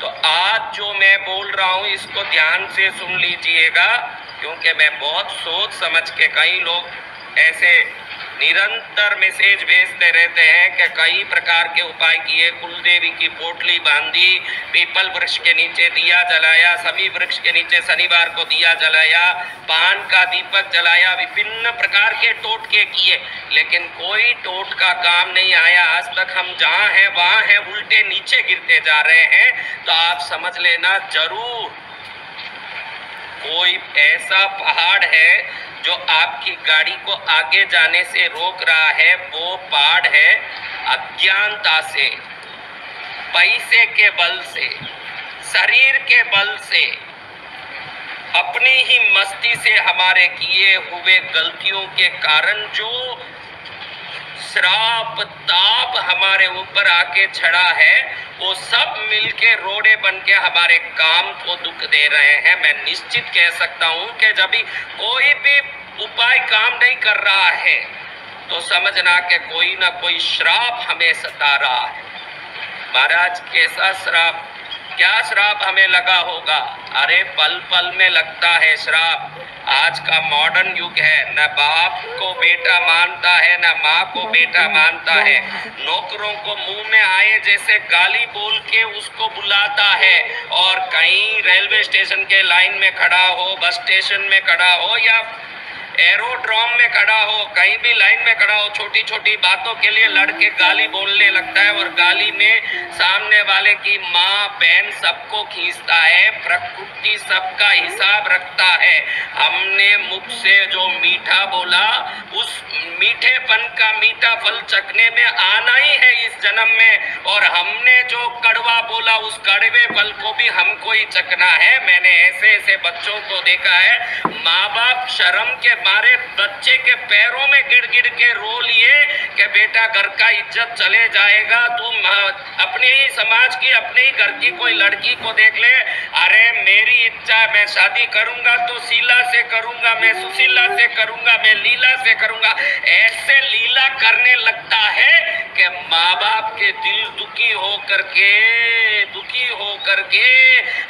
तो आज जो मैं बोल रहा हूँ इसको ध्यान से सुन लीजिएगा, क्योंकि मैं बहुत सोच समझ के, कई लोग ऐसे निरंतर मैसेज भेजते रहते हैं कि कई प्रकार के उपाय किए, कुलदेवी की पोटली बांधी, पीपल वृक्ष के नीचे दिया जलाया, सभी वृक्ष के नीचे शनिवार को दिया जलाया, पान का दीपक जलाया, विभिन्न प्रकार के टोटके किए, लेकिन कोई टोटका काम नहीं आया। आज तक हम जहाँ हैं वहाँ हैं, उल्टे नीचे गिरते जा रहे हैं। तो आप समझ लेना, जरूर कोई ऐसा पहाड़ है जो आपकी गाड़ी को आगे जाने से रोक रहा है। वो पहाड़ है अज्ञानता से, पैसे के बल से, शरीर के बल से, अपनी ही मस्ती से हमारे किए हुए गलतियों के कारण जो श्राप ताप हमारे ऊपर आके छड़ा है, वो सब मिलके रोड़े बन के हमारे काम को दुख दे रहे हैं। मैं निश्चित कह सकता हूं कि जब भी कोई भी उपाय काम नहीं कर रहा है तो समझना कि कोई ना कोई श्राप हमें सता रहा है। महाराज, कैसा श्राप, क्या श्राप हमें लगा होगा? अरे पल पल में लगता है श्राप। आज का मॉडर्न युग है, न बाप को बेटा मानता है, न माँ को बेटा मानता है। नौकरों को मुंह में आए जैसे गाली बोल के उसको बुलाता है, और कहीं रेलवे स्टेशन के लाइन में खड़ा हो, बस स्टेशन में खड़ा हो, या एरोड्रोम में खड़ा हो, कहीं भी लाइन में खड़ा हो, छोटी छोटी बातों के लिए लड़के गाली बोलने लगता है, और गाली में सामने वाले की माँ बहन सबको खींचता है। प्रकृति सबका हिसाब रखता है। हमने मुख से जो मीठा बोला, उस मीठेपन का मीठा फल चखने में आना ही है इस जन्म में, और हमने जो कड़वा बोला उस कड़वे फल को भी हमको ही चखना है। मैंने ऐसे ऐसे बच्चों को देखा है, माँ बाप शर्म के मारे बच्चे के पैरों में गिर गिर के रो लिए कि बेटा घर का इज्जत चले जाएगा, तू अपने ही समाज की, अपने ही घर की कोई लड़की को देख ले। अरे मेरी इच्छा, मैं शादी करूंगा तो शीला से करूंगा, मैं सुशीला से करूंगा, मैं लीला से करूंगा। ऐसे लीला करने लगता है कि माँ बाप के दिल दुखी होकर के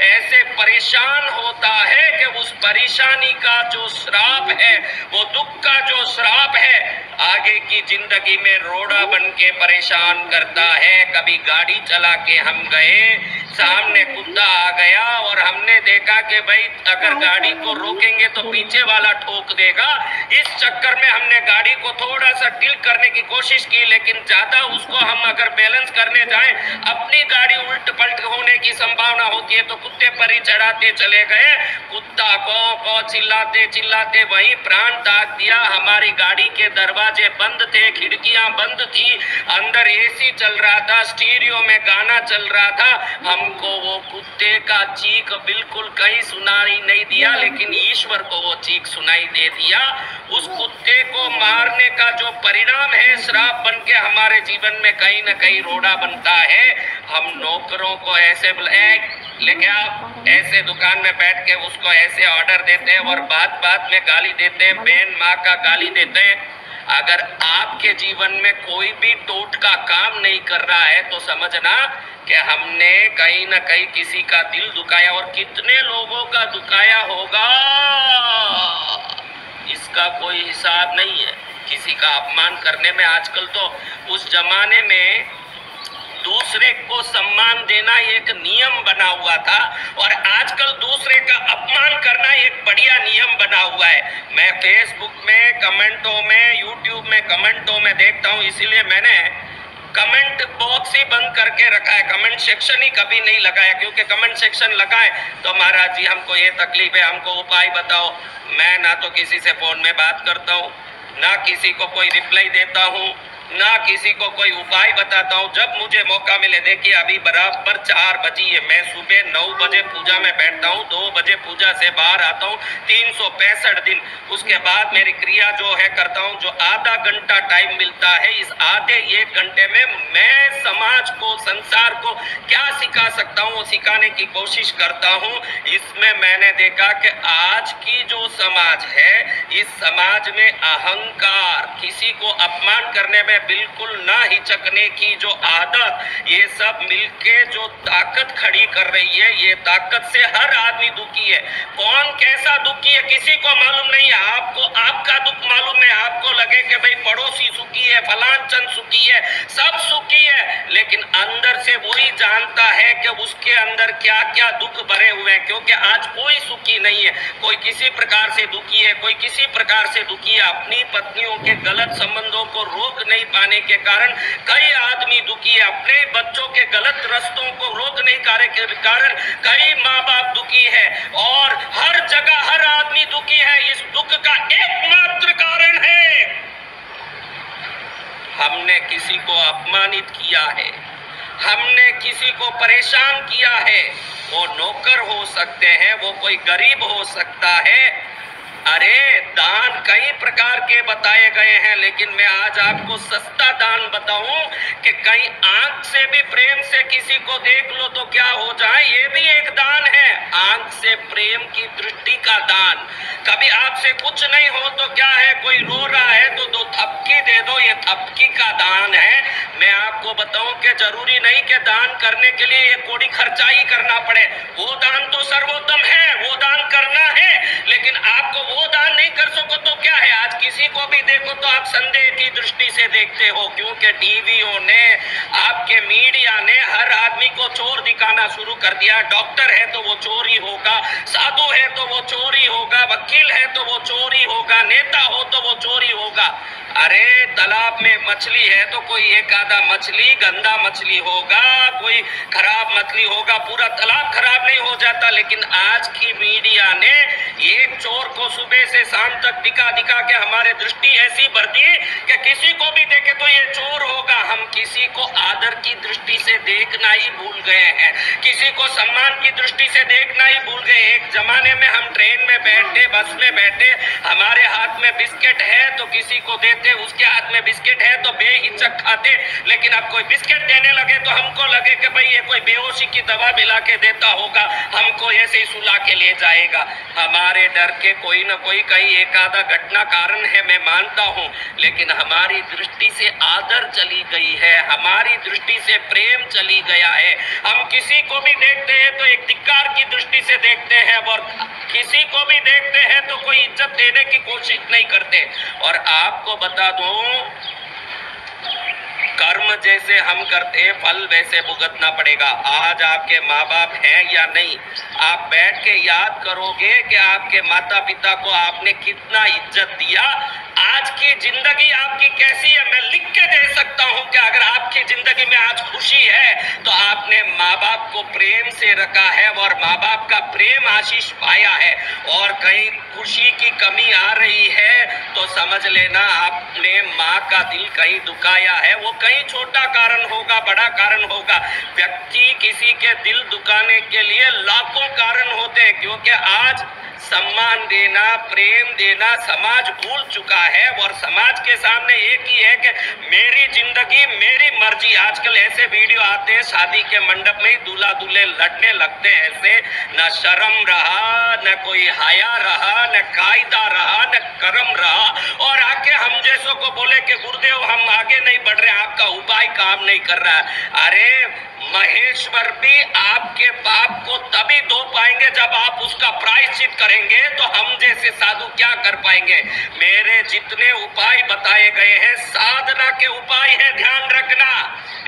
ऐसे परेशान होता है कि उस परेशानी का जो श्राप है, वो दुख का जो श्राप है, आगे की जिंदगी में रोड़ा बन के परेशान करता है। कभी गाड़ी चला के हम गए, सामने कुत्ता आ गया और हमने देखा कि भाई अगर गाड़ी को रोकेंगे तो पीछे वाला ठोक देगा। इस चक्कर में हमने गाड़ी को थोड़ा सा टिल्ट करने की कोशिश की, लेकिन ज्यादा उसको हम अगर बैलेंस करने जाएं, अपनी गाड़ी उल्ट पलट होने की संभावना होती है। तो कुत्ते पर ही चढ़ाते चले गए, कुत्ता को चिल्लाते चिल्लाते वहीं प्राण त्याग दिया। हमारी गाड़ी के दरवाजे बंद थे, खिड़कियां बंद थी, अंदर एसी चल रहा था, स्टीरियो में गाना चल रहा था। हमको वो कुत्ते का चीख बिल्कुल कहीं सुनाई नहीं दिया, लेकिन ईश्वर को वो चीख सुनाई दे दिया। उस कुत्ते को मारने का जो परिणाम है, श्राप बन के हमारे जीवन में कहीं ना कहीं रोड़ा बनता है। हम नौकरों को ऐसे लेके आप ऐसे दुकान में बैठ के उसको ऐसे ऑर्डर देते हैं और बात बात में गाली देते हैं, बहन माँ का गाली देते हैं। अगर आपके जीवन में कोई भी टोटका काम नहीं कर रहा है तो समझना कि हमने कहीं ना कहीं किसी का दिल दुखाया, और कितने लोगों का दुखाया होगा इसका कोई हिसाब नहीं है। किसी का अपमान करने में, आजकल तो उस जमाने में दूसरे को सम्मान देना एक नियम बना हुआ था, और आजकल दूसरे का अपमान करना एक बढ़िया नियम बना हुआ है। मैं फेसबुक में कमेंटों में, यूट्यूब में कमेंटों में देखता हूँ, इसीलिए मैंने कमेंट बॉक्स ही बंद करके रखा है, कमेंट सेक्शन ही कभी नहीं लगाया, क्योंकि कमेंट सेक्शन लगाए तो महाराज जी हमको ये तकलीफ है, हमको उपाय बताओ। मैं ना तो किसी से फोन में बात करता हूँ, ना किसी को कोई रिप्लाई देता हूँ, ना किसी को कोई उपाय बताता हूँ। जब मुझे मौका मिले, देखिए अभी बराबर 4 बजी है, मैं सुबह 9 बजे पूजा में बैठता हूँ, 2 बजे पूजा से बाहर आता हूँ, 365 दिन। उसके बाद मेरी क्रिया जो है करता हूँ, जो आधा घंटा टाइम मिलता है, इस आधे 1 घंटे में मैं समाज को, संसार को क्या सिखा सकता हूँ वो सिखाने की कोशिश करता हूँ। इसमें मैंने देखा कि आज की जो समाज है, इस समाज में अहंकार, किसी को अपमान करने में बिल्कुल ना हिचकने की जो आदत, ये सब मिलके जो ताकत खड़ी कर रही है, ये ताकत से हर आदमी दुखी है। कौन कैसा दुखी है किसी को मालूम नहीं है। आपको आपका दुख मालूम है, आपको लगे कि भाई पड़ोसी सुखी है, फलान चंद सुखी है, सब सुखी है, लेकिन अंदर से वही जानता है कि उसके अंदर क्या क्या दुख भरे हुए हैं। क्योंकि आज कोई सुखी नहीं है, कोई किसी प्रकार से दुखी है, कोई किसी प्रकार से दुखी है। अपनी पत्नियों के गलत संबंधों को रोक नहीं पाने के कारण कई आदमी दुखी है। अपने बच्चों के गलत रस्तों को रोक नहीं पाने के कारण कई माँ बाप दुखी है, और हर जगह हर आदमी दुखी है। इस दुख का एकमात्र कारण है हमने किसी को अपमानित किया है, हमने किसी को परेशान किया है। वो नौकर हो सकते हैं, वो कोई गरीब हो सकता है। अरे दान कई प्रकार के बताए गए हैं, लेकिन मैं आज आपको सस्ता दान बताऊं कि कहीं आंख से भी प्रेम से किसी को देख लो तो क्या हो जाए, ये भी एक दान है। आंख से प्रेम की दृष्टि का दान। कभी आपसे कुछ नहीं हो तो क्या है, कोई रो रहा है तो दो थपकी दे दो, ये थपकी का दान है। मैं आपको बताऊं कि जरूरी नहीं कि दान करने के लिए ये कोड़ी खर्चा ही करना पड़े, वो दान तो सर्वोत्तम है, वो दान करना है। लेकिन आपको वो दान नहीं कर सको तो क्या है, आज किसी को भी देखो तो आप संदेह की दृष्टि से देखते हो, क्योंकि टीवीओ ने, आपके मीडिया ने हर आदमी को चोर दिखाना शुरू कर दिया। डॉक्टर है तो वो चोर ही होगा, साधु है तो वो चोर ही होगा, वकील है तो वो चोर ही होगा, नेता हो तो वो चोर ही होगा। अरे तालाब में मछली है तो कोई एक आधा मछली गंदा मछली होगा, कोई खराब मछली होगा, पूरा तालाब खराब नहीं हो जाता। लेकिन आज की मीडिया ने एक चोर को सुबह से शाम तक दिखा दिखा के हमारे दृष्टि ऐसी भर दी कि किसी को भी देखे तो ये चोर होगा। हम किसी को आदर की दृष्टि से देखना ही भूल गए हैं, किसी को सम्मान की दृष्टि से देखना ही भूल गए। एक जमाने में हम ट्रेन में बैठे, बस में बैठे, हमारे हाथ में बिस्किट है तो किसी को देते, उसके हाथ में बिस्किट है तो बेहिचक खाते। लेकिन अब कोई बिस्किट देने लगे तो हमको लगे कि भाई ये कोई बेहोशी की दवा मिला के देता होगा, हमको ऐसे ही सुला के ले जाएगा। हमारे डर के कोई न कोई कहीं एक आधा घटना कारण है, मैं मानता हूँ, लेकिन हमारी दृष्टि से आदर चली गई है, हमारी दृष्टि से प्रेम चली गया है। हम किसी को भी देखते हैं तो एक धिक्कार की दृष्टि से देखते हैं, और किसी को भी देखते हैं तो कोई इज्जत देने की कोशिश नहीं करते। और आपको बता दूं, कर्म जैसे हम करते हैं फल वैसे भुगतना पड़ेगा। आज आपके माँ बाप हैं या नहीं, आप बैठ के याद करोगे कि आपके माता पिता को आपने कितना इज्जत दिया। आज की जिंदगी आपकी कैसी है, मैं लिख के दे सकता हूं कि अगर आपकी जिंदगी में आज खुशी है तो आपने माँ बाप को प्रेम से रखा है और माँ बाप का प्रेम आशीष पाया है। और कहीं खुशी की कमी आ रही है तो समझ लेना आपने माँ का दिल कहीं दुखाया है। वो कहीं छोटा कारण होगा, बड़ा कारण होगा। व्यक्ति किसी के दिल दुखाने के लिए लाखों कारण होते हैं, क्योंकि आज सम्मान देना, प्रेम देना समाज भूल चुका है। और समाज के सामने एक ही है कि मेरी जिंदगी मेरी मर्जी। आजकल ऐसे वीडियो आते हैं शादी के मंडप में दूल्हा दूल्हे लड़ने लगते हैं, ऐसे न शर्म रहा, न कोई हया रहा, न कायदा रहा, न कर्म रहा, और आके हम जैसों को बोले कि गुरुदेव हम आगे नहीं बढ़ रहे, आपका उपाय काम नहीं कर रहा है। अरे महेश्वर भी आपके पाप को तभी धो पाएंगे जब आप उसका प्रायश्चित करेंगे, तो हम जैसे साधु क्या कर पाएंगे। मेरे जितने उपाय बताए गए हैं साधना के उपाय है, ध्यान रखना,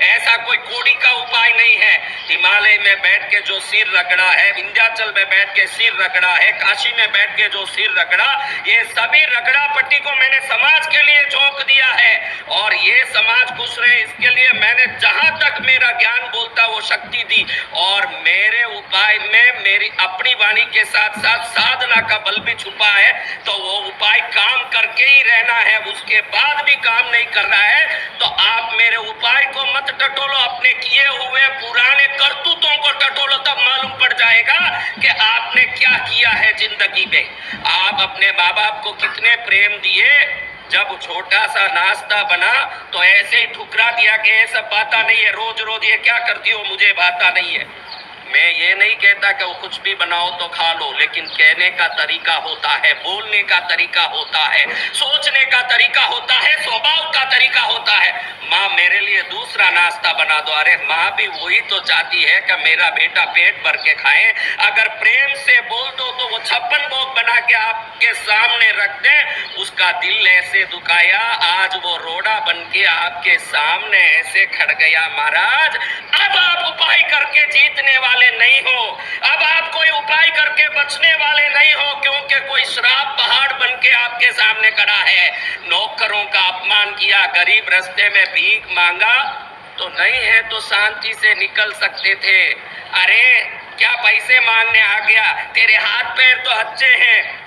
ऐसा कोई कोड़ी का उपाय नहीं है। हिमालय में बैठ के जो सिर रगड़ा है, विंध्याचल में बैठ के सिर रगड़ा है, काशी में बैठ के जो सिर रगड़ा, ये सभी रगड़ा पट्टी को मैंने समाज के लिए झोंक दिया है। और ये समाज खुश रहे इसके लिए मैंने जहां तक मेरा ज्ञान बोलता वो शक्ति दी। और मेरे उपाय में मेरी अपनी वाणी के साथ साथ साधना का बल भी छुपा है, तो वो उपाय काम करके ही रहना है। उसके बाद भी काम नहीं कर रहा है तो आप मेरे उपाय को मत टटोलो, अपने किए हुए पुराने करतूतों को टटोलो, तब मालूम पड़ जाएगा कि आपने क्या किया है जिंदगी में। आप अपने माँ बाप को कितने प्रेम दिए, जब छोटा सा नाश्ता बना तो ऐसे ही ठुकरा दिया कि ये सब बाता नहीं है, रोज रोज ये क्या करती हो, मुझे बाता नहीं है। मैं ये नहीं कहता कि वो कुछ भी बनाओ तो खा लो, लेकिन कहने का तरीका होता है, बोलने का तरीका होता है, सोचने का तरीका होता है, स्वभाव का तरीका होता है। माँ मेरे लिए दूसरा नाश्ता बना दो। अरे माँ भी वही तो चाहती है कि मेरा बेटा पेट भर के खाए। अगर प्रेम से बोल दो तो वो 56 भोग बना के आपके सामने रख दे। उसका दिल ऐसे दुखाया, आज वो रोड़ा बन के आपके सामने ऐसे खड़ गया। महाराज अब आप उपाय करके जीतने वाले नहीं हो, अब आप कोई उपाय करके बचने वाले नहीं हो, क्योंकि कोई श्राप पहाड़ बन के आपके सामने खड़ा है। नौकरों का अपमान किया, गरीब रास्ते में भीख मांगा तो नहीं है तो शांति से निकल सकते थे। अरे क्या पैसे मांगने आ गया, तेरे हाथ पैर तो अच्छे हैं,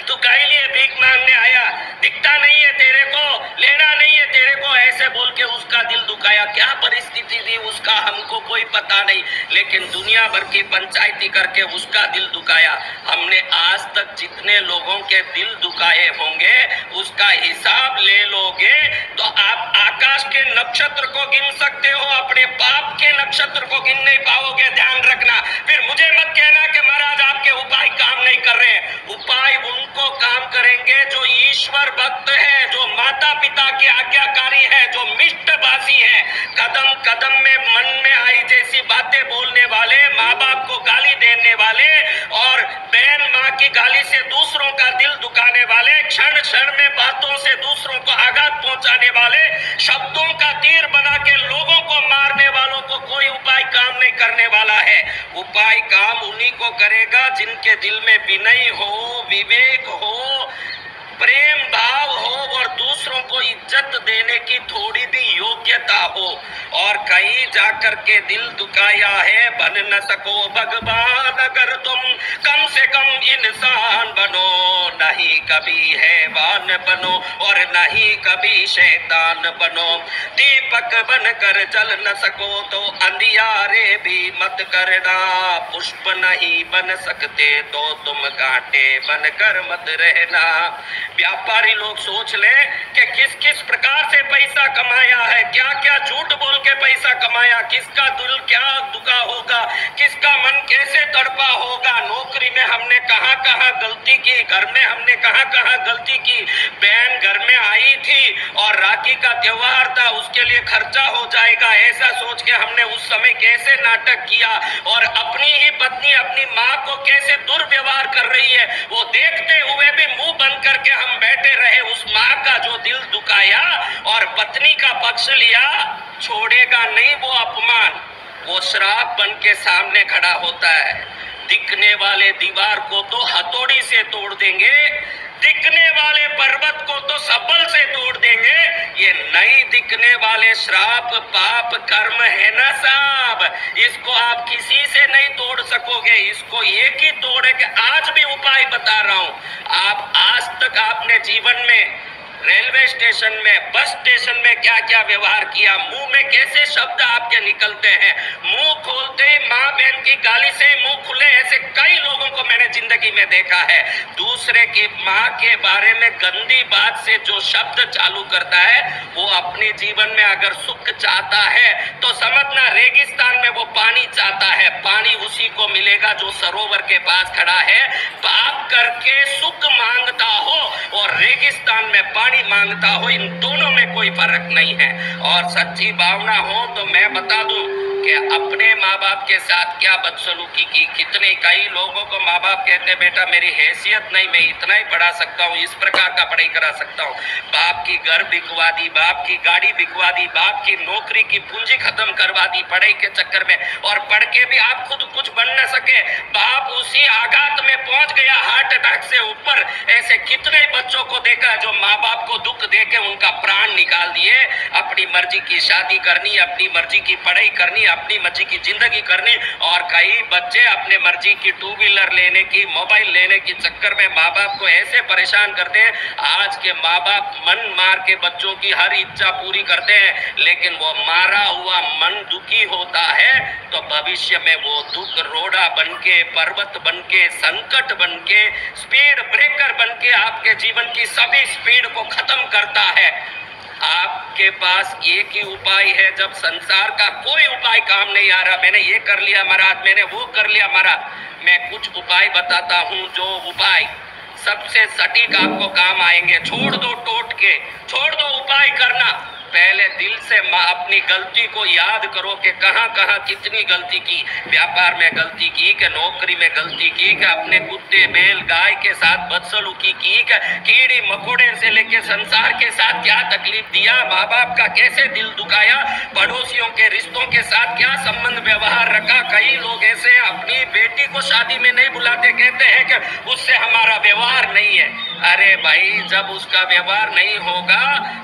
तू कहीं लिए भीख मांगने आया, दिखता नहीं है तेरे को, लेना नहीं है तेरे को, ऐसे बोल के उसका दिल दुखाया। क्या परिस्थिति थी उसका हमको कोई पता नहीं, लेकिन दुनिया भर की पंचायती करके उसका दिल दुखाया। हमने आज तक जितने लोगों के दिल दुखाए होंगे उसका हिसाब ले लोगे तो आप आकाश के नक्षत्र को गिन सकते हो, अपने पाप के नक्षत्र को गिन नहीं पाओगे। ध्यान रखना। फिर मुझे मत कहना कि महाराज आपके उपाय काम नहीं कर रहे हैं। उपाय उनको काम करेंगे जो ईश्वर भक्त है, जो माता पिता के आज्ञाकारी है, जो मिष्टभाषी है, कदम कदम में मन में आई जैसी बातें बोलने वाले, माँ बाप को गाली देने वाले और बहन माँ की गाली से दूसरों का दिल दुखाने वाले, क्षण क्षण में बातों से दूसरों को आघात पहुंचाने वाले, शब्दों का तीर बना के लोगों को मारने वालों को कोई उपाय काम नहीं करने वाला है। उपाय काम उन्हीं को करेगा जिनके दिल में विनय हो, विवेक हो, प्रेम भाव हो और दूसरों को इज्जत देने की थोड़ी भी योग्यता हो। और कहीं जाकर के दिल दुखाया है, बन न सको भगवान अगर तुम कम से कम इंसान बनो, नहीं कभी हैवान बनो और नहीं कभी शैतान बनो। दीपक बनकर जल न सको तो अंधियारे भी मत करना, पुष्प नहीं बन सकते तो तुम कांटे बनकर मत रहना। व्यापारी लोग सोच ले कि किस किस प्रकार से पैसा कमाया है, क्या क्या झूठ बोल के पैसा कमाया, किसका दिल क्या दुखा होगा, किसका मन कैसे तड़पा होगा। नौकरी में हमने कहाँ कहाँ गलती की, घर में हमने कहाँ कहाँ गलती की। बहन घर में आई थी और राखी का त्योहार था, उसके लिए खर्चा हो जाएगा, ऐसा सोच के हमने उस समय कैसे नाटक किया और अपनी ही पत्नी अपनी माँ को कैसे दुर्व्यवहार कर रही है, वो देखते हुए भी मुंह बंद करके हम बैठे रहे। उस माँ का जो दिल दुखाया और पत्नी का पक्ष लिया, छोड़ेगा नहीं वो अपमान, वो श्राप बन के सामने खड़ा होता है। दिखने वाले दीवार को तो हथौड़ी से तोड़ देंगे, दिखने वाले पर्वत को तो सबल से तोड़ देंगे, ये नहीं दिखने वाले श्राप पाप कर्म है ना साहब, इसको आप किसी से नहीं तोड़ सकोगे। इसको एक ही तोड़ है कि आज भी उपाय बता रहा हूं। आप आज तक आपने जीवन में रेलवे स्टेशन में, बस स्टेशन में क्या क्या व्यवहार किया, मुंह में कैसे शब्द आपके निकलते हैं, मुंह खोलते ही माँ बहन की गाली से मुंह खुले, ऐसे कई लोगों को मैंने जिंदगी में देखा है। दूसरे की माँ के बारे में गंदी बात से जो शब्द चालू करता है, वो अपने जीवन में अगर सुख चाहता है तो समझना रेगिस्तान में वो पानी चाहता है, पानी उसी को मिलेगा जो सरोवर के पास खड़ा है। पाप करके सुख मांगता हो और रेगिस्तान में पानी मांगता हो, इन दोनों में कोई फर्क नहीं है। और सच्ची भावना हो तो मैं बता दूं कि अपने माँ बाप के साथ क्या बदसलूकी की। कितने कई लोगों को माँ बाप कहते बेटा मेरी हैसियत नहीं, मैं इतना ही पढ़ा सकता हूँ, इस प्रकार का पढ़ाई करा सकता हूँ। बाप की घर बिकवा दी, बाप की गाड़ी बिकवा दी, बाप की नौकरी की पूंजी खत्म करवा दी पढ़ाई के चक्कर में, और पढ़ के भी आप खुद कुछ बन न सके। बाप उसी आघात में पहुंच गया, हार्ट अटैक से ऊपर। ऐसे कितने बच्चों को देखा जो माँ बाप को दुख देके उनका प्राण निकाल दिए। अपनी मर्जी की शादी करनी, अपनी मर्जी की पढ़ाई करनी, अपनी मर्जी की जिंदगी करनी, और कई बच्चे अपने मर्जी की टू व्हीलर लेने की, मोबाइल लेने के चक्कर में माँ बाप को ऐसे परेशान करते हैं। आज के माँ बाप मन मार के बच्चों की हर इच्छा पूरी करते हैं, लेकिन वो मारा हुआ मन दुखी होता है तो भविष्य में वो दुख रोड़ा बनके, पर्वत बनके, संकट बनके, स्पीड ब्रेकर बनके आपके जीवन की सभी स्पीड को खत्म करता है। आपके पास एक ही उपाय है। जब संसार का कोई उपाय काम नहीं आ रहा, मैंने ये कर लिया महाराज, मैंने वो कर लिया महाराज, मैं कुछ उपाय बताता हूँ जो उपाय सबसे सटीक आपको काम आएंगे। छोड़ दो टोटके, छोड़ दो उपाय करना, पहले दिल से अपनी गलती को याद करो कि कहाँ कहाँ कितनी गलती की। व्यापार में गलती की, कि नौकरी में गलती की, कि अपने कुत्ते बैल गाय के साथ बदसलूकी की, कि कीड़ी मकोड़े से लेके संसार के साथ क्या तकलीफ दिया, माँ बाप का कैसे दिल दुखाया, पड़ोसियों के रिश्तों के साथ क्या संबंध व्यवहार रखा। कई लोग ऐसे अपनी बेटी को शादी में नहीं बुलाते, कहते हैं कि उससे हमारा व्यवहार नहीं है। अरे भाई, जब उसका व्यवहार नहीं होगा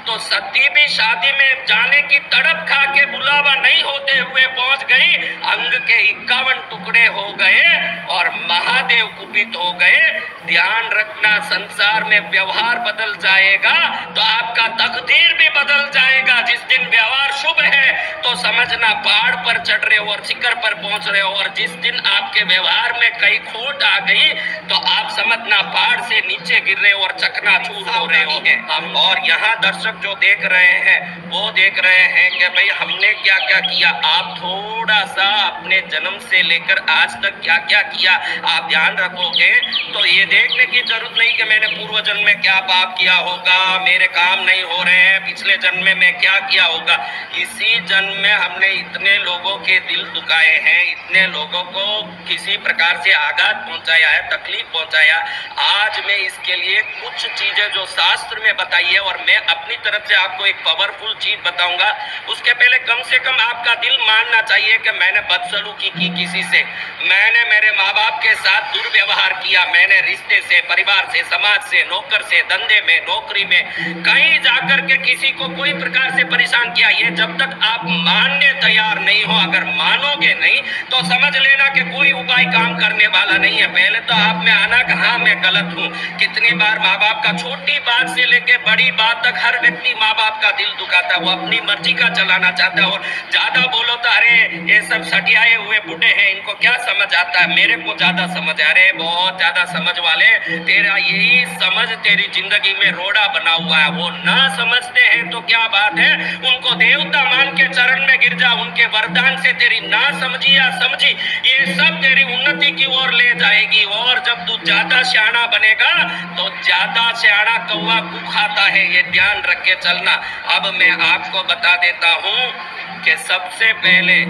तो सती भी शादी में जाने की तड़प खा के बुलावा नहीं होते हुए पहुंच गई, अंग के 51 टुकड़े हो गए और महादेव कुपित हो गए। ध्यान रखना, संसार में व्यवहार बदल जाएगा तो आपका तकदीर भी बदल जाएगा। जिस दिन व्यवहार शुभ है तो समझना पहाड़ पर चढ़ रहे हो और शिखर पर पहुंच रहे हो, और जिस दिन आपके व्यवहार में कहीं खोट आ गई तो आप समझना पहाड़ से नीचे गिर रहे हो और चकनाचूर हो रहे हो। हम और यहाँ दर्शक जो देख रहे हैं वो देख रहे हैं कि भाई हमने क्या क्या किया। आप थोड़ा सा अपने जन्म से लेकर आज तक क्या क्या किया आप ध्यान रखोगे तो ये देखने की जरूरत नहीं कि मैंने पूर्व जन्म में क्या पाप किया होगा, मेरे काम नहीं हो रहे हैं, पिछले जन्म में मैं क्या किया होगा। इसी जन्म में हमने इतने लोगों के दिल दुखाए हैं, इतने लोगों को किसी प्रकार से आघात पहुंचाया है, तकलीफ पहुंचाया। आज मैं इसके लिए कुछ चीजें जो शास्त्र में बताई है और मैं अपनी तरफ से आपको एक पावरफुल चीज बताऊंगा। उसके पहले कम से कम आपका दिल मानना चाहिए कि मैंने बदसलूकी की किसी से, मैंने मेरे माँ बाप के साथ दुर्व्यवहार किया, मैंने रिश्ते से, परिवार से, समाज से, नौकर से, धंधे में, नौकरी में, कहीं जाकर के किसी को कोई प्रकार से परेशान किया। ये जब तक आप मानने तैयार नहीं हो, अगर मानोगे नहीं तो समझ लेना कि कोई उपाय काम करने वाला नहीं है। पहले तो आप में आना कि हाँ मैं गलत हूँ। कितनी बार माँ बाप का, छोटी बात से लेके बड़ी बात तक हर व्यक्ति माँ बाप का दिल दुखाता है, वो अपनी मर्जी का चलाना चाहता है। और ज्यादा बोलो तो अरे ये सब सटियाए हुए बुढ़े हैं, इनको क्या समझ आता है, मेरे को ज्यादा समझ। अरे बहुत ज्यादा समझ वाले, तेरा यही समझ तेरी जिंदगी में रोड़ा बना हुआ है। वो ना समझते हैं तो क्या बात है, उनको देवता मान के चरण में गिर जा, उनके वरदान से तेरी ना समझी या समझी ये सब तेरी उन्नति की ओर ले जाएगी। और जब तू ज्यादा सियाना बनेगा तो ज्यादा सियाना कौवा कुछ खाता है, ये ध्यान रख के चलना। अब मैं आपको बता देता हूँ कि सबसे पहले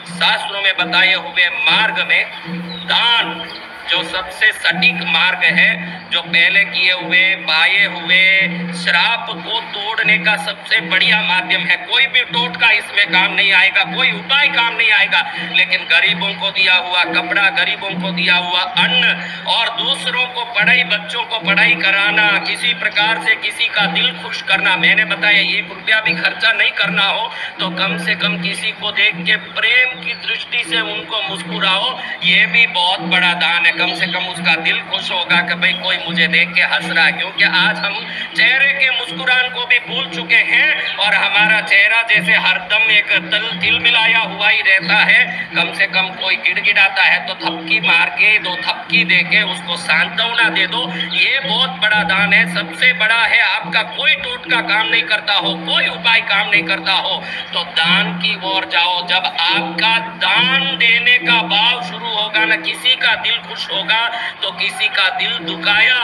शास्त्रों में बताए हुए मार्ग में दान जो सबसे सटीक मार्ग है, जो पहले किए हुए पाए हुए श्राप को तोड़ने का सबसे बढ़िया माध्यम है। कोई भी टोटका इसमें काम नहीं आएगा, कोई उपाय काम नहीं आएगा, लेकिन गरीबों को दिया हुआ कपड़ा, गरीबों को दिया हुआ अन्न और दूसरों को पढ़ाई, बच्चों को पढ़ाई कराना, किसी प्रकार से किसी का दिल खुश करना। मैंने बताया 1 रुपया भी खर्चा नहीं करना हो तो कम से कम किसी को देख के प्रेम की दृष्टि से उनको मुस्कुराओ, ये भी बहुत बड़ा दान है। कम से कम उसका दिल खुश होगा कि भाई कोई मुझे देख के हंस रहा है। क्योंकि आज हम चेहरे के मुस्कुरान को भी भूल चुके हैं और हमारा चेहरा जैसे हरदम एक तिल मिलाया हुआ ही रहता है। कम से कम कोई गिड़गिड़ाता है तो थपकी मार के, 2 थपकी दे के उसको सांत्वना दे दो, ये बहुत बड़ा दान है। सबसे बड़ा है आपका कोई टोटका काम नहीं करता हो, कोई उपाय काम नहीं करता हो तो दान की ओर जाओ। जब आपका दान देने का भाव शुरू होगा ना, किसी का दिल खुश होगा तो किसी का दिल दुखाया,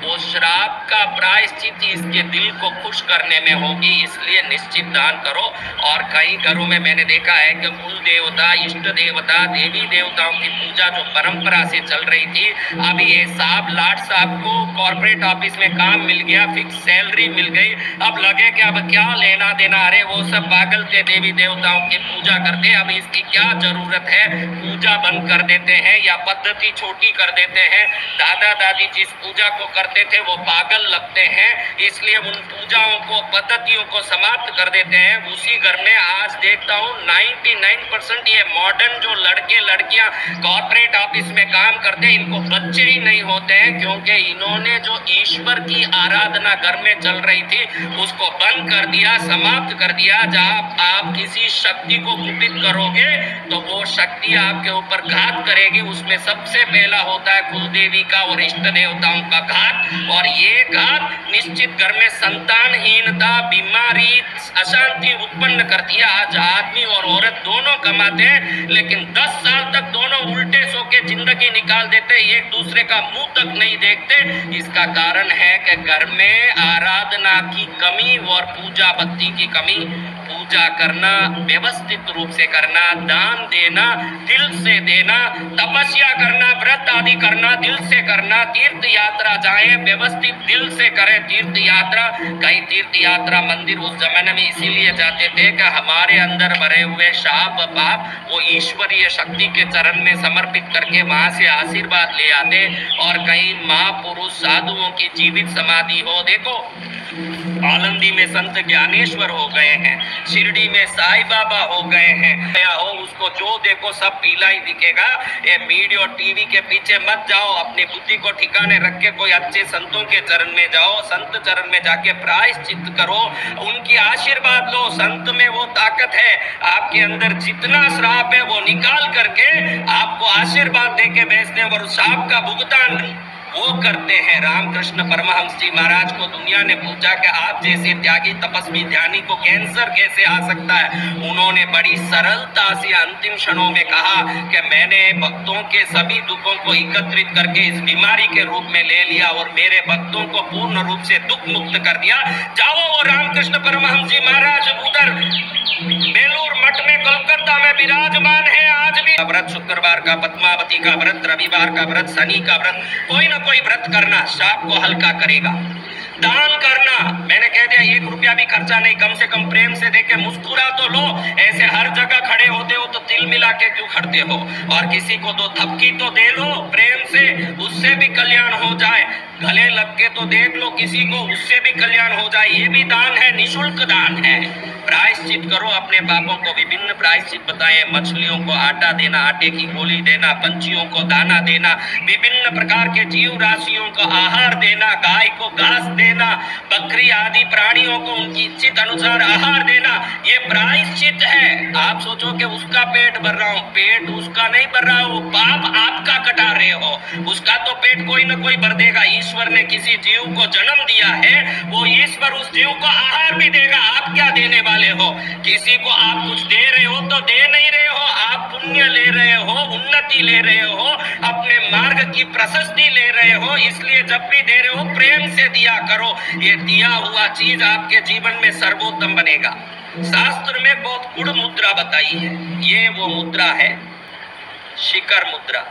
वो श्राप का प्रायश्चित इसके दिल को खुश करने में होगी। इसलिए निश्चित दान करो। और कई घरों में मैंने देखा है कि कुल देवता, इष्ट देवता, देवी देवताओं की पूजा जो परंपरा से चल रही थी, अभी ये साहब लाट साहब को कॉर्पोरेट ऑफिस में काम मिल गया, फिक्स सैलरी मिल गई, अब लगे कि अब क्या लेना देना। अरे वो सब पागल थे, देवी देवताओं की पूजा करते, अब इसकी क्या जरूरत है। पूजा बंद कर देते हैं या पद्धति छोटी कर देते हैं। दादा दादी जिस पूजा को करते करते थे वो पागल लगते हैं, इसलिए उन पूजाओं को, पद्धतियों को समाप्त कर देते हैं। उसी घर में आज देखता हूँ 99% ये मॉडर्न जो लड़के लड़कियां कॉर्पोरेट ऑफिस में काम करते हैं, इनको बच्चे ही नहीं होते हैं, क्योंकि इन्होंने जो ईश्वर की आराधना घर में चल रही थी उसको बंद कर दिया, समाप्त कर दिया। जब आप किसी शक्ति को कुपित करोगे तो वो शक्ति आपके ऊपर घात करेगी। उसमें सबसे पहला होता है कुलदेवी का और इष्ट देवताओं का घात, और ये घात निश्चित घर में संतानहीनता, बीमारी, अशांति उत्पन्न करती है। आज आदमी और औरत दोनों कमाते हैं, लेकिन 10 साल तक दोनों उल्टे सो के जिंदगी निकाल देते, एक दूसरे का मुंह तक नहीं देखते। इसका कारण है कि घर में आराधना की कमी और पूजा भक्ति की कमी। पूजा करना, व्यवस्थित रूप से करना, दान देना, दिल से देना, तपस्या करना, व्रत आदि करना, दिल से करना, तीर्थ यात्रा जाए, व्यवस्थित दिल से करें तीर्थ यात्रा। कई तीर्थ यात्रा मंदिर उस जमाने में इसीलिए जाते थे कि हमारे अंदर भरे हुए शाप पाप वो ईश्वरीय शक्ति के चरण में समर्पित करके वहां से आशीर्वाद ले आते। और कई महापुरुष साधुओं की जीवित समाधि हो, देखो आलंदी में संत ज्ञानेश्वर हो गए हैं, शिरडी में साईं बाबा हो गए हैं, हो उसको जो देखो सब पीला ही दिखेगा। ये वीडियो टीवी के पीछे मत जाओ, अपनी बुद्धि को ठिकाने रख के कोई अच्छे संतों के चरण में जाओ, संत चरण में जाके प्रायश्चित करो, उनकी आशीर्वाद लो। संत में वो ताकत है, आपके अंदर जितना श्राप है वो निकाल करके आपको आशीर्वाद देके भेजते हैं, और श्राप का भुगतान वो करते हैं। रामकृष्ण परमहंस जी महाराज को दुनिया ने पूछा कि आप जैसे त्यागी तपस्वी ध्यानी को कैंसर कैसे आ सकता है? उन्होंने बड़ी सरलता से अंतिम क्षणों में कहा कि मैंने भक्तों के सभी दुखों को एकत्रित करके इस बीमारी के रूप में ले लिया और मेरे भक्तों को पूर्ण रूप से दुख मुक्त कर दिया। जाओ, वो रामकृष्ण परमहंस जी महाराज उधर बेलूर मठ में कोलकाता में विराजमान है। आज भी व्रत, शुक्रवार का, पद्मावती का व्रत, रविवार का व्रत, शनि का व्रत, कोई ना कोई व्रत करना शाप को हल्का करेगा। दान करना, मैंने कह दिया 1 रुपया भी खर्चा नहीं, कम से कम प्रेम से देके मुस्कुरा तो लो। ऐसे हर जगह खड़े होते हो तो दिल मिला के क्यों खड़ते हो? और किसी को 2 थपकी तो दे लो प्रेम से, उससे भी कल्याण हो जाए। गले लग के तो देख लो किसी को, उससे भी कल्याण हो जाए। ये भी दान है, निःशुल्क दान है। प्रायश्चित करो अपने पापों को, विभिन्न प्रायश्चित बताए। मछलियों को आटा देना, आटे की गोली देना, पंछियों को दाना देना, विभिन्न प्रकार के जीव राशियों को आहार देना, गाय को घास देना, बकरी आदि प्राणियों को उनकी इच्छित अनुसार आहार देना, ये प्रायश्चित है। आप सोचो कि उसका पेट भर रहा हूं, पेट उसका नहीं भर रहा हो, पाप आपका कटा रहे हो। उसका तो पेट कोई ना कोई भर देगा। ईश्वर ने किसी जीव को जन्म दिया है, वो ईश्वर उस जीव को आहार भी देगा। आप क्या देने वाले हो? किसी को आप कुछ दे रहे हो तो दे नहीं रहे हो, आप पुण्य ले रहे हो, उन्नति ले रहे हो, अपने मार्ग की प्रशस्ति ले रहे हो। इसलिए जब भी दे रहे हो प्रेम से दिया करो। ये दिया हुआ चीज आपके जीवन में सर्वोत्तम बनेगा। शास्त्र में बहुत गुण मुद्रा बताई है। ये वो मुद्रा है, शिखर मुद्रा।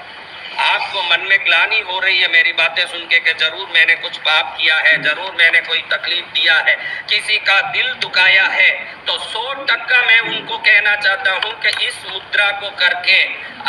आपको मन में ग्लानि हो रही है मेरी बातें सुन के कि जरूर मैंने कुछ पाप किया है, जरूर मैंने कोई तकलीफ दिया है, किसी का दिल दुखाया है, तो 100% मैं उनको कहना चाहता हूं कि इस मुद्रा को करके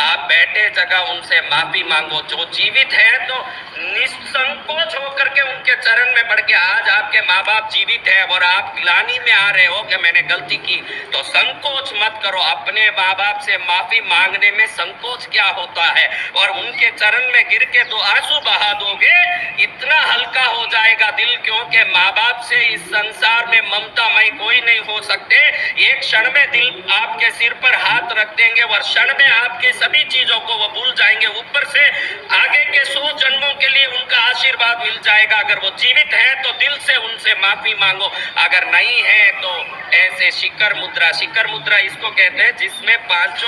आप बैठे जगह उनसे माफी मांगो। जो जीवित है तो निसंकोच होकर के उनके चरण में पड़ के, आज आपके माँ बाप जीवित है और आप ग्लानि में आ रहे हो कि मैंने गलती की, तो संकोच मत करो। अपने माँ बाप से माफी मांगने में संकोच क्या होता है? और उनके चरण में गिर के 2 आंसू बहा दोगे, इतना हल्का हो जाएगा दिल। क्योंकि माँ बाप से इस संसार में ममतामय कोई नहीं हो सकते। एक क्षण में दिल आपके सिर पर हाथ रख देंगे और क्षण में आपके सभी चीजों को वो भूल जाएंगे। ऊपर से आगे के 100 जन्मों के लिए उनका आशीर्वाद मिल जाएगा। अगर वो जीवित है तो दिल से उनसे माफी मांगो, अगर नहीं है तो ऐसे शिखर मुद्रा। शिखर मुद्रा इसको कहते हैं जिसमें 5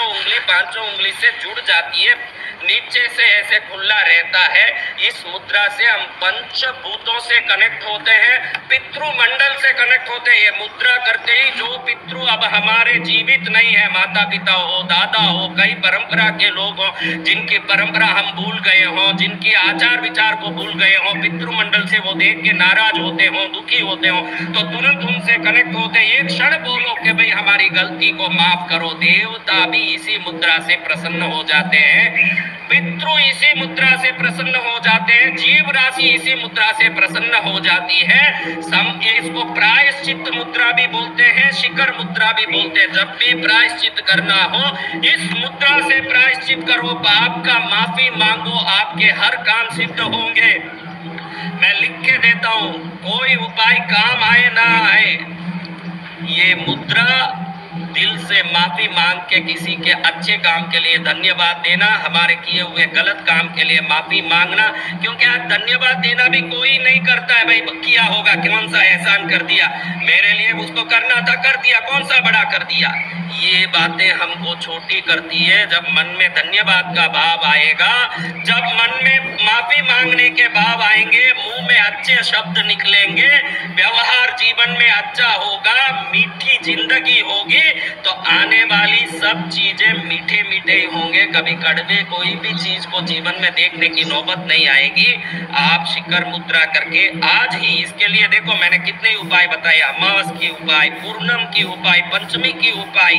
उंगली से जुड़ जाती है, नीचे से ऐसे खुला रहता है। इस मुद्रा से हम पंचभूतों से कनेक्ट होते हैं, पितृमंडल से कनेक्ट होते हैं। ये मुद्रा करते ही जो पितृ अब हमारे जीवित नहीं है, माता पिता हो, दादा हो, कई परंपरा के लोग हो, जिनकी परंपरा हम भूल गए हो, जिनकी आचार विचार को भूल गए हो, पितृमंडल से वो देख के नाराज होते हो, दुखी होते हो, तो तुरंत उनसे कनेक्ट होते। एक क्षण बोलो कि भाई हमारी गलती को माफ करो, देवता भी इसी मुद्रा से प्रसन्न हो जाते हैं। पितृ इसी मुद्रा से प्रसन्न हो जाते हैं, जीव राशि इसी मुद्रा से प्रसन्न हो जाती है। इसको प्रायश्चित मुद्रा भी बोलते हैं, शिखर मुद्रा भी बोलते हैं। जब भी प्रायश्चित करना हो इस मुद्रा से प्रायश्चित करो, पाप का माफी मांगो, आपके हर काम सिद्ध होंगे। मैं लिख के देता हूं, कोई उपाय काम आए ना आए, ये मुद्रा दिल से माफी मांग के किसी के अच्छे काम के लिए धन्यवाद देना, हमारे किए हुए गलत काम के लिए माफी मांगना, क्योंकि आज धन्यवाद देना भी कोई नहीं करता है। भाई किया होगा, कौन सा एहसान कर दिया मेरे लिए, उसको करना था कर दिया, कौन सा बड़ा कर दिया। ये बातें हमको छोटी करती है। जब मन में धन्यवाद का भाव आएगा, जब मन में माफी मांगने के भाव आएंगे, मुंह में अच्छे शब्द निकलेंगे, व्यवहार जीवन में अच्छा होगा, मीठी जिंदगी होगी, तो आने वाली सब चीजें मीठे मीठे ही होंगे। कभी कड़वे कोई भी चीज को जीवन में देखने की नौबत नहीं आएगी। आप शिखर मुद्रा करके आज ही, इसके लिए देखो मैंने कितने उपाय बताए, अमावस की उपाय, पूर्णम की उपाय, पंचमी की उपाय,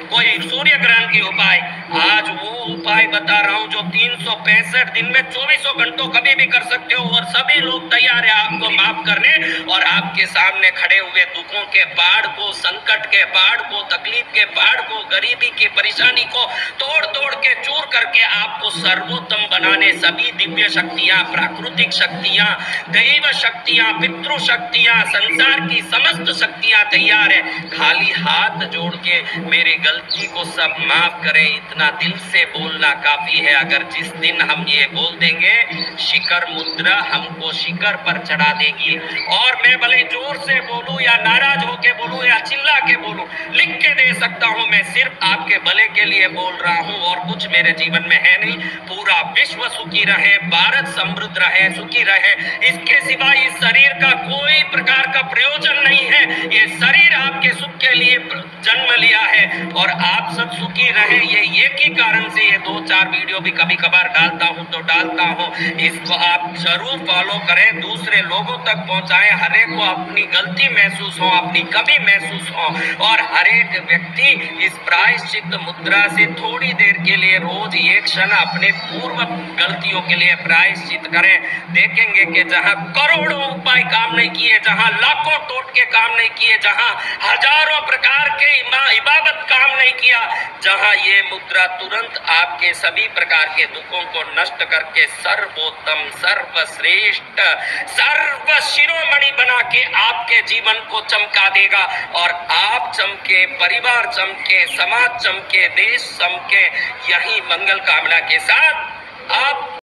कोई सूर्य ग्रहण की उपाय, आज वो उपाय बता रहा हूं जो 365 दिन में 24 घंटों कभी भी कर सकते हो। और सभी लोग तैयार है आपको माफ करने और आपके सामने खड़े हुए दुखों के पहाड़ को, संकट के पहाड़ को, तकलीफ के पहाड़ को, गरीबी की परेशानी को तोड़ तोड़ के चूर करके आपको सर्वोत्तम बनाने सभी दिव्य शक्तियां, प्राकृतिक शक्तियां, दैव शक्तियां, पितृ शक्तियां, संसार की समस्त शक्तियां तैयार है। खाली हाथ जोड़ के मेरी गलती को सब माफ करें, इतना दिल से बोलना काफी है। अगर जिस दिन हम ये बोल देंगे, शिखर मुद्रा हमको शिखर पर चढ़ा देगी। और मैं भले जोर से बोलूं या नाराज होके बोलूं या चिल्ला के बोलूं, लिख के दे सकता हूं, मैं सिर्फ आपके भले के लिए बोल रहा हूं और कुछ मेरे जीवन में है नहीं। पूरा विश्व सुखी रहे, भारत समृद्ध रहे, सुखी रहे, इसके सिवा इस शरीर का कोई प्रकार का प्रयोजन नहीं है। ये शरीर आपके सुख के लिए जन्म लिया है और आप सब सुखी रहे, ये एक ही कारण से ये 2-4 वीडियो भी कभी कभार डालता हूं तो डालता हूं। इसको आप जरूर फॉलो करें, दूसरे लोगों तक पहुंचाएं, हर एक को अपनी गलती महसूस हो, अपनी कमी महसूस हो और हर एक व्यक्ति इस प्रायश्चित मुद्रा से थोड़ी देर के लिए रोज एक क्षण अपने पूर्व गलतियों के लिए प्रायश्चित करें। देखेंगे कि जहां करोड़ों उपाय काम नहीं किए, जहां लाखों टोटके काम नहीं किए, जहां हजारों प्रकार के इबादत काम नहीं किया, जहां ये मुद्रा तुरंत आपके सभी प्रकार के दुखों को नष्ट करके सर्वोत्तम, सर्वश्रेष्ठ, सर्व शिरोमणि बना के आपके जीवन को चमका देगा। और आप चमके, परिवार चमके, समाज चमके, देश चमके, यही मंगल कामना के साथ